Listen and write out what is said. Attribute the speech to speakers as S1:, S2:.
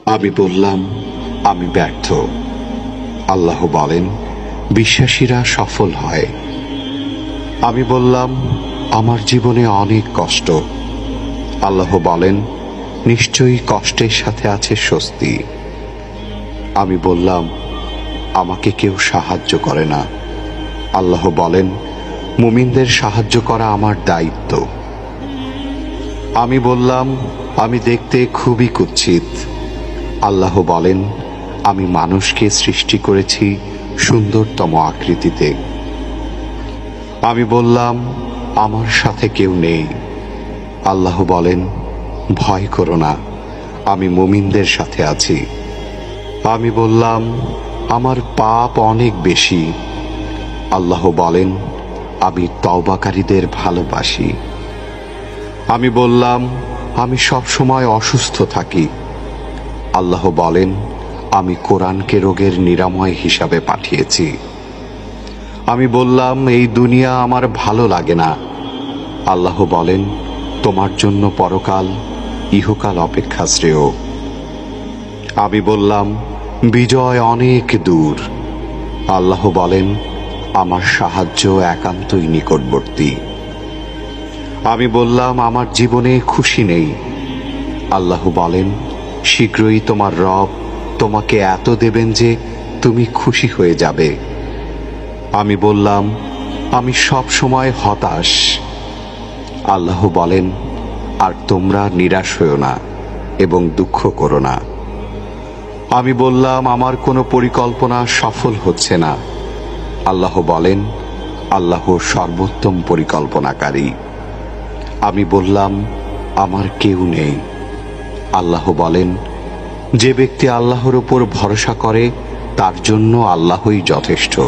S1: আমি বললাম, আমি ব্যর্থ। আল্লাহ বলেন, বিশ্বাসীরা সফল হয়। আমি বললাম, আমার জীবনে অনেক কষ্ট। আল্লাহ বলেন, নিশ্চয়ই কষ্টের সাথে আছে স্বস্তি। আমি বললাম, আমাকে কেউ সাহায্য করে না। আল্লাহ বলেন, মুমিনদের সাহায্য করা আমার দায়িত্ব। আমি বললাম, আমি দেখতে খুবই কুৎসিত। আল্লাহ বলেন, আমি মানুষকে সৃষ্টি করেছি সুন্দরতম আকৃতিতে। আমি বললাম, আমার সাথে কেউ নেই। আল্লাহ বলেন, ভয় করো না, আমি মুমিনদের সাথে আছি। আমি বললাম, আমার পাপ অনেক বেশি। আল্লাহ বলেন, আমি তওবাকারীদের ভালোবাসি। আমি বললাম, আমি সব সময় অসুস্থ থাকি। আল্লাহ বলেন, আমি কোরআনকে রোগের নিরাময় হিসাবে পাঠিয়েছি। আমি বললাম, এই দুনিয়া আমার ভালো লাগে না। আল্লাহ বলেন, তোমার জন্য পরকাল, ইহকাল অপেক্ষা শ্রেয়। আমি বললাম, বিজয় অনেক দূর। আল্লাহ বলেন, আমার সাহায্য একান্তই নিকটবর্তী। আমি বললাম, আমার জীবনে খুশি নেই। আল্লাহ বলেন, শীঘ্রই তোমার রব তোমাকে এত দেবেন যে তুমি খুশি হয়ে যাবে। আমি বললাম, আমি সব সময় হতাশ। আল্লাহ বলেন, আর তোমরা নিরাশ হও না এবং দুঃখ করো না। আমি বললাম, আমার কোনো পরিকল্পনা সফল হচ্ছে না। আল্লাহ বলেন, আল্লাহ সর্বোত্তম পরিকল্পনাকারী। আমি বললাম, আমার কেউ নেই। আল্লাহ বলেন, যে ব্যক্তি আল্লাহর উপর ভরসা করে তার জন্য আল্লাহই যথেষ্ট।